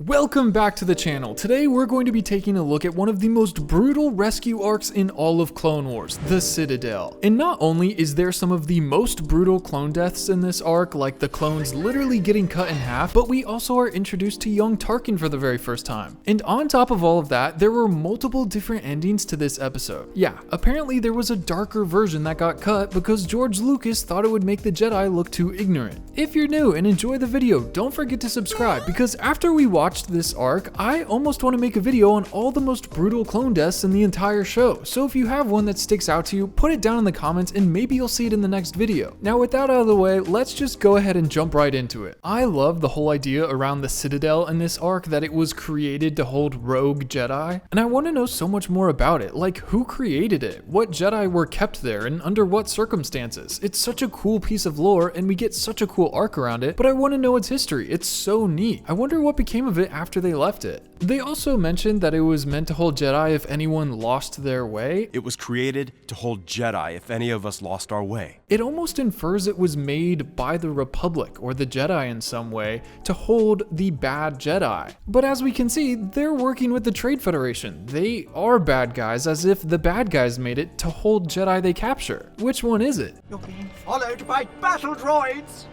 Welcome back to the channel. Today we're going to be taking a look at one of the most brutal rescue arcs in all of Clone Wars, the Citadel. And not only is there some of the most brutal clone deaths in this arc, like the clones literally getting cut in half, but we also are introduced to young Tarkin for the very first time. And on top of all of that, there were multiple different endings to this episode. Yeah, apparently there was a darker version that got cut because George Lucas thought it would make the Jedi look too ignorant. If you're new and enjoy the video, don't forget to subscribe, because after we watch this arc, I almost want to make a video on all the most brutal clone deaths in the entire show. So if you have one that sticks out to you, put it down in the comments and maybe you'll see it in the next video. Now with that out of the way, let's just go ahead and jump right into it. I love the whole idea around the Citadel in this arc, that it was created to hold rogue Jedi, and I want to know so much more about it. Like, who created it? What Jedi were kept there and under what circumstances? It's such a cool piece of lore and we get such a cool arc around it, but I want to know its history. It's so neat. I wonder what became of it after they left it. They also mentioned that it was meant to hold Jedi if anyone lost their way. It was created to hold Jedi if any of us lost our way. It almost infers it was made by the Republic or the Jedi in some way to hold the bad Jedi. But as we can see, they're working with the Trade Federation. They are bad guys, as if the bad guys made it to hold Jedi they capture. Which one is it? You're being followed by battle droids!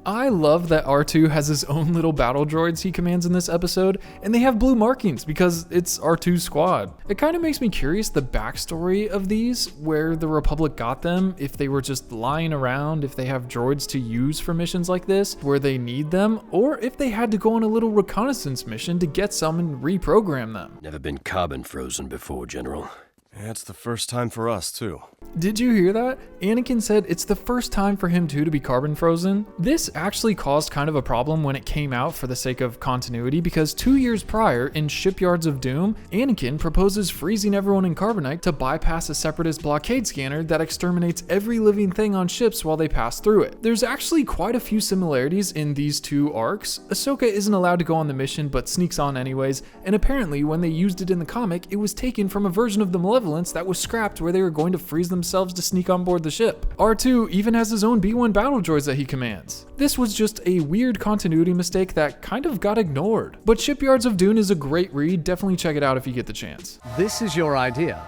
I love that R2 has his own little battle droids he commands in this episode, and they have blue markings because it's R2's squad. It kind of makes me curious the backstory of these, where the Republic got them, if they were just lying around, if they have droids to use for missions like this, where they need them, or if they had to go on a little reconnaissance mission to get some and reprogram them. Never been carbon frozen before, General. Yeah, it's the first time for us, too. Did you hear that? Anakin said it's the first time for him too to be carbon frozen. This actually caused kind of a problem when it came out for the sake of continuity, because 2 years prior in Shipyards of Doom, Anakin proposes freezing everyone in Carbonite to bypass a separatist blockade scanner that exterminates every living thing on ships while they pass through it. There's actually quite a few similarities in these two arcs. Ahsoka isn't allowed to go on the mission but sneaks on anyways, and apparently when they used it in the comic, it was taken from a version of the Malevolence that was scrapped where they were going to freeze themselves to sneak on board the ship. R2 even has his own B1 battle droids that he commands. This was just a weird continuity mistake that kind of got ignored. But Shipyards of Dune is a great read, definitely check it out if you get the chance. This is your idea?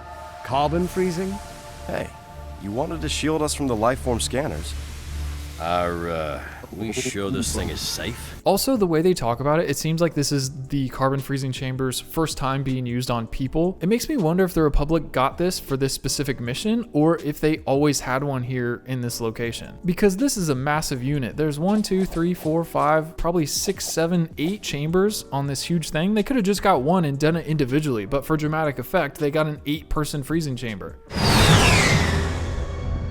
Carbon freezing? Hey, you wanted to shield us from the lifeform scanners. We sure this thing is safe? Also, the way they talk about it, it seems like this is the carbon freezing chamber's first time being used on people. It makes me wonder if the Republic got this for this specific mission, or if they always had one here in this location. Because this is a massive unit. There's 1, 2, 3, 4, 5, probably 6, 7, 8 chambers on this huge thing. They could have just got one and done it individually, but for dramatic effect, they got an 8-person freezing chamber.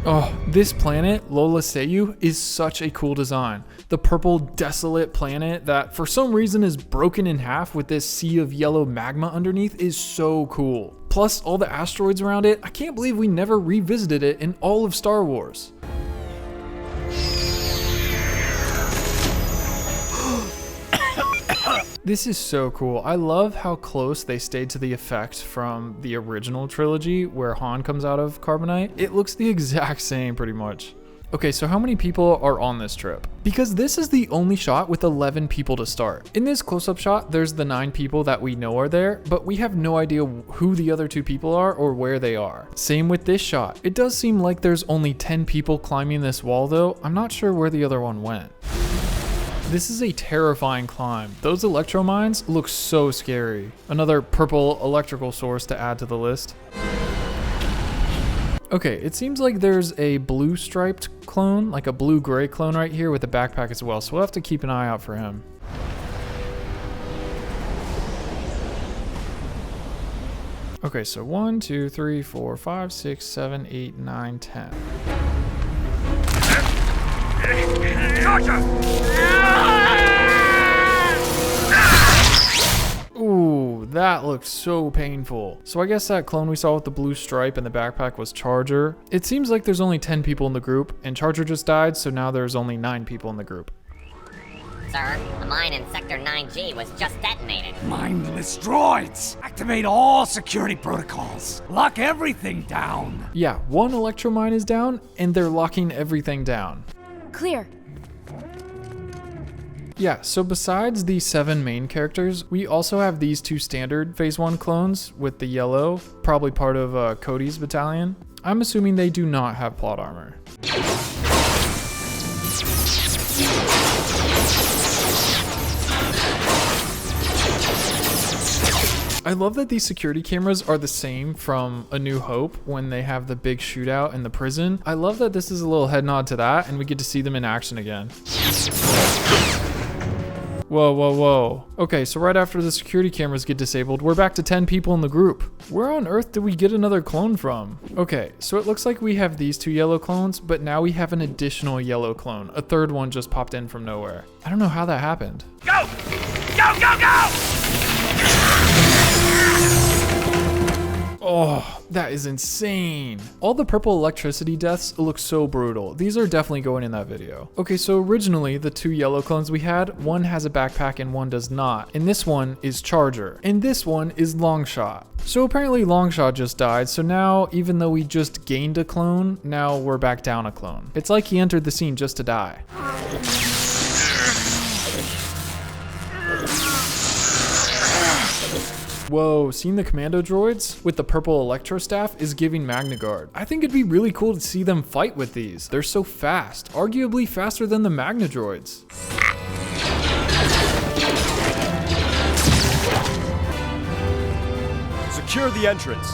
Oh, this planet, Lola Seyu, is such a cool design. The purple, desolate planet that for some reason is broken in half with this sea of yellow magma underneath is so cool. Plus, all the asteroids around it, I can't believe we never revisited it in all of Star Wars. This is so cool. I love how close they stayed to the effect from the original trilogy where Han comes out of Carbonite. It looks the exact same pretty much. Okay, so how many people are on this trip? Because this is the only shot with 11 people to start. In this close-up shot, there's the 9 people that we know are there, but we have no idea who the other 2 people are or where they are. Same with this shot. It does seem like there's only 10 people climbing this wall though. I'm not sure where the other one went. This is a terrifying climb. Those electromines look so scary. Another purple electrical source to add to the list. Okay, it seems like there's a blue striped clone, like a blue-gray clone right here with a backpack as well, so we'll have to keep an eye out for him. Okay, so 1, 2, 3, 4, 5, 6, 7, 8, 9, 10. Ooh, that looked so painful. So I guess that clone we saw with the blue stripe and the backpack was Charger. It seems like there's only 10 people in the group, and Charger just died, so now there's only 9 people in the group. Sir, a mine in Sector 9G was just detonated. Mindless droids! Activate all security protocols. Lock everything down. Yeah, one Electromine is down, and they're locking everything down. Clear. Yeah, so besides the 7 main characters, we also have these 2 standard Phase 1 clones with the yellow, probably part of Cody's battalion. I'm assuming they do not have plot armor. I love that these security cameras are the same from A New Hope when they have the big shootout in the prison. I love that this is a little head nod to that and we get to see them in action again. Whoa, whoa, whoa. Okay, so right after the security cameras get disabled, we're back to 10 people in the group. Where on earth did we get another clone from? Okay, so it looks like we have these 2 yellow clones, but now we have an additional yellow clone. A third one just popped in from nowhere. I don't know how that happened. Go! Go, go, go! Oh, that is insane. All the purple electricity deaths look so brutal. These are definitely going in that video. Okay, so originally the 2 yellow clones we had, one has a backpack and one does not. And this one is Charger. And this one is Longshot. So apparently Longshot just died. So now, even though we just gained a clone, now we're back down a clone. It's like he entered the scene just to die. Whoa, seeing the commando droids with the purple electro staff is giving MagnaGuard. I think it'd be really cool to see them fight with these. They're so fast, arguably faster than the Magna droids. Secure the entrance.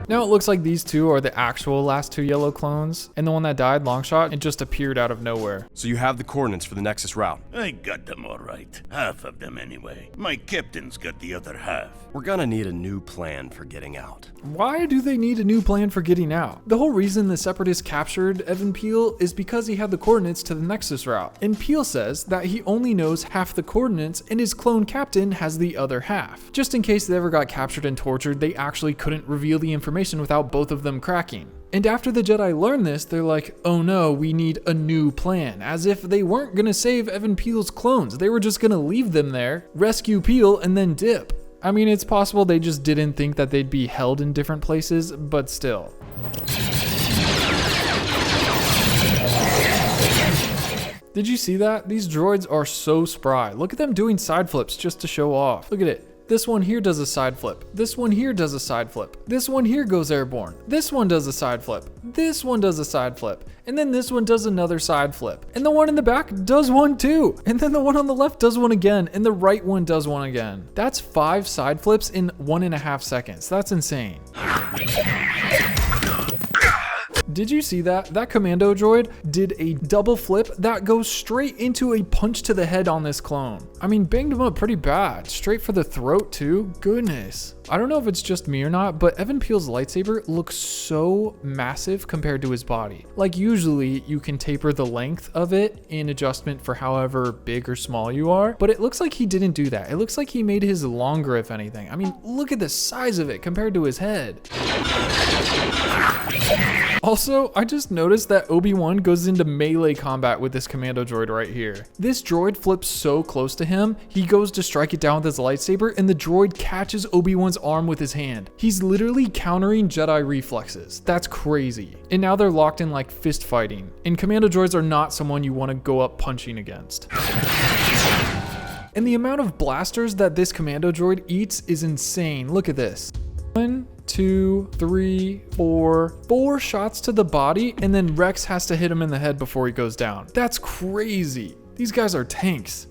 Now it looks like these 2 are the actual last 2 yellow clones, and the one that died, Longshot, it just appeared out of nowhere. So you have the coordinates for the Nexus route. I got them all right. Half of them anyway. My captain's got the other half. We're gonna need a new plan for getting out. Why do they need a new plan for getting out? The whole reason the Separatists captured Evan Peel is because he had the coordinates to the Nexus route. And Peel says that he only knows half the coordinates and his clone captain has the other half. Just in case they ever got captured and tortured, they actually couldn't reveal the information without both of them cracking. And after the Jedi learn this, they're like, oh no, we need a new plan. As if they weren't gonna save Evan Peel's clones. They were just gonna leave them there, rescue Peel, and then dip. I mean, it's possible they just didn't think that they'd be held in different places, but still. Did you see that? These droids are so spry. Look at them doing side flips just to show off. Look at it. This one here does a side flip. This one here does a side flip. This one here goes airborne. This one does a side flip. This one does a side flip. And then this one does another side flip. And the one in the back does one too. And then the one on the left does one again. And the right one does one again. That's 5 side flips in 1.5 seconds. That's insane. Did you see that? That commando droid did a double flip that goes straight into a punch to the head on this clone. I mean, banged him up pretty bad. Straight for the throat too. Goodness. I don't know if it's just me or not, but Evan Peel's lightsaber looks so massive compared to his body. Like usually you can taper the length of it in adjustment for however big or small you are, but it looks like he didn't do that. It looks like he made his longer, if anything. I mean, look at the size of it compared to his head. Also, I just noticed that Obi-Wan goes into melee combat with this commando droid right here. This droid flips so close to him, he goes to strike it down with his lightsaber and the droid catches Obi-Wan's arm with his hand. He's literally countering Jedi reflexes. That's crazy. And now they're locked in like fist fighting. And commando droids are not someone you want to go up punching against. And the amount of blasters that this commando droid eats is insane. Look at this. 1, 2, 3, 4 shots to the body, and then Rex has to hit him in the head before he goes down. That's crazy. These guys are tanks.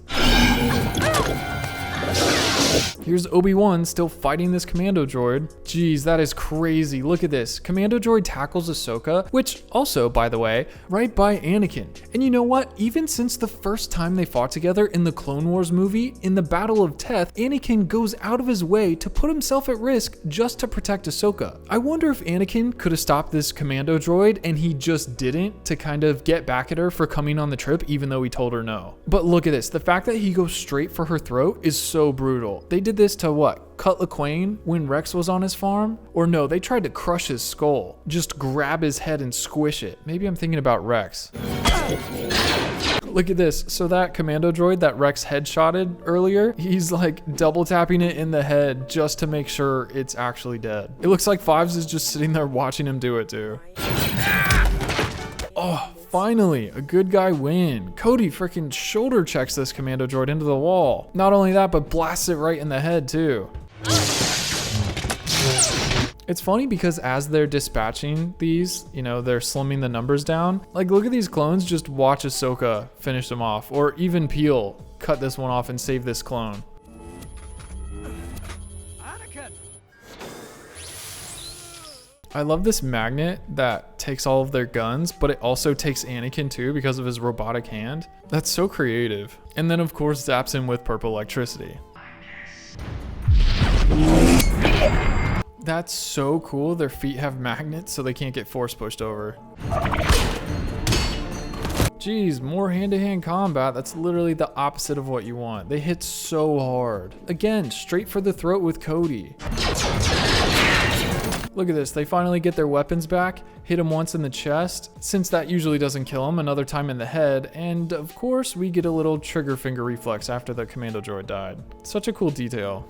Here's Obi-Wan still fighting this commando droid. Jeez, that is crazy. Look at this. Commando droid tackles Ahsoka, which also, by the way, right by Anakin. And you know what? Even since the first time they fought together in the Clone Wars movie, in the Battle of Teth, Anakin goes out of his way to put himself at risk just to protect Ahsoka. I wonder if Anakin could have stopped this commando droid and he just didn't to kind of get back at her for coming on the trip even though he told her no. But look at this. The fact that he goes straight for her throat is so brutal. They did this to what? Cut LaQuaine when Rex was on his farm? Or no, they tried to crush his skull. Just grab his head and squish it. Maybe I'm thinking about Rex. Look at this. So that commando droid that Rex headshotted earlier, he's like double tapping it in the head just to make sure it's actually dead. It looks like Fives is just sitting there watching him do it too. Oh, Finally, a good guy win. Cody freaking shoulder checks this commando droid into the wall. Not only that, but blasts it right in the head too. It's funny because as they're dispatching these, you know, they're slimming the numbers down. Like, look at these clones, just watch Ahsoka finish them off. Or even Peel cut this one off and save this clone. Anakin! I love this magnet that takes all of their guns, but it also takes Anakin too because of his robotic hand. That's so creative. And then of course zaps him with purple electricity. That's so cool. Their feet have magnets so they can't get force pushed over. Jeez, more hand-to-hand combat. That's literally the opposite of what you want. They hit so hard. Again, straight for the throat with Cody. Look at this. They finally get their weapons back. Hit him once in the chest, since that usually doesn't kill him, another time in the head, and of course we get a little trigger finger reflex after the commando droid died. Such a cool detail.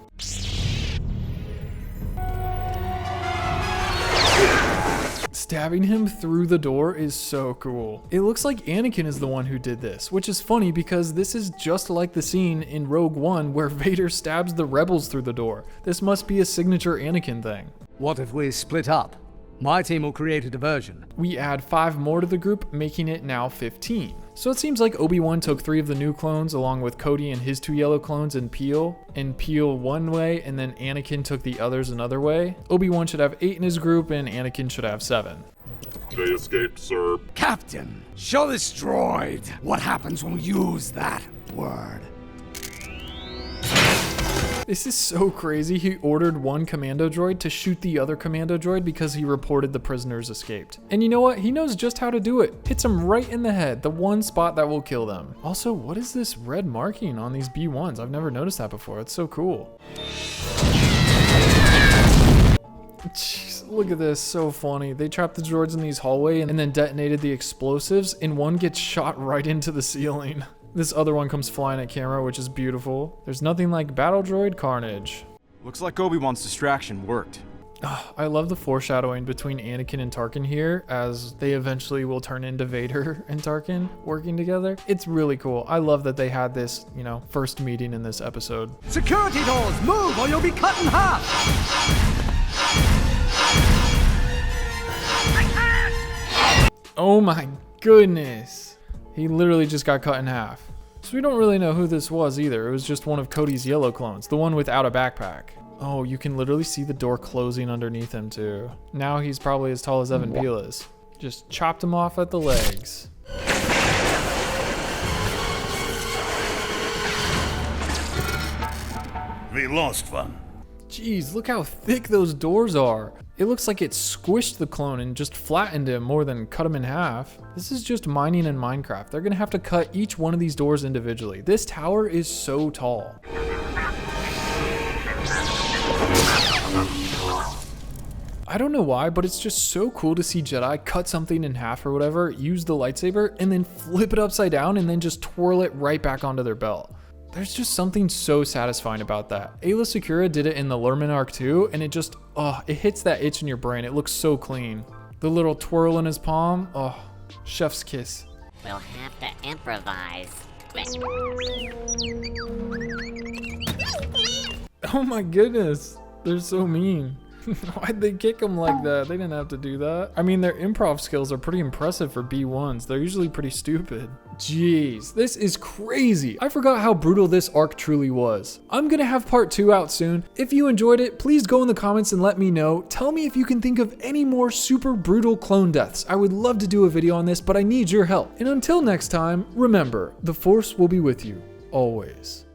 Stabbing him through the door is so cool. It looks like Anakin is the one who did this, which is funny because this is just like the scene in Rogue One where Vader stabs the rebels through the door. This must be a signature Anakin thing. What if we split up? My team will create a diversion. We add 5 more to the group, making it now 15. So it seems like Obi-Wan took 3 of the new clones along with Cody and his 2 yellow clones and Peel one way, and then Anakin took the others another way. Obi-Wan should have 8 in his group and Anakin should have 7. They escaped, sir. Captain, show this droid what happens when we use that word. This is so crazy. He ordered one commando droid to shoot the other commando droid because he reported the prisoners escaped. And you know what? He knows just how to do it. Hits him right in the head, the one spot that will kill them. Also, what is this red marking on these B1s? I've never noticed that before. It's so cool. Jeez, look at this, so funny. They trapped the droids in these hallway and then detonated the explosives, and one gets shot right into the ceiling. This other one comes flying at camera, which is beautiful. There's nothing like battle droid carnage. Looks like Obi-Wan's distraction worked. I love the foreshadowing between Anakin and Tarkin here, as they eventually will turn into Vader and Tarkin working together. It's really cool. I love that they had this, you know, first meeting in this episode. Security doors, move or you'll be cut in half! Oh my goodness. He literally just got cut in half. So we don't really know who this was either. It was just one of Cody's yellow clones, the one without a backpack. Oh, you can literally see the door closing underneath him too. Now he's probably as tall as Evan Peel is. Just chopped him off at the legs. We lost one. Jeez, look how thick those doors are. It looks like it squished the clone and just flattened him more than cut him in half. This is just mining in Minecraft. They're gonna have to cut each one of these doors individually. This tower is so tall. I don't know why, but it's just so cool to see Jedi cut something in half or whatever, use the lightsaber, and then flip it upside down and then just twirl it right back onto their belt. There's just something so satisfying about that. Aayla Secura did it in the Lerman arc too, and it just, it hits that itch in your brain. It looks so clean. The little twirl in his palm, chef's kiss. We'll have to improvise. Oh my goodness, they're so mean. Why'd they kick him like that? They didn't have to do that. I mean, their improv skills are pretty impressive for B1s. They're usually pretty stupid. Jeez, this is crazy. I forgot how brutal this arc truly was. I'm gonna have part 2 out soon. If you enjoyed it, please go in the comments and let me know. Tell me if you can think of any more super brutal clone deaths. I would love to do a video on this, but I need your help. And until next time, remember, the Force will be with you, always.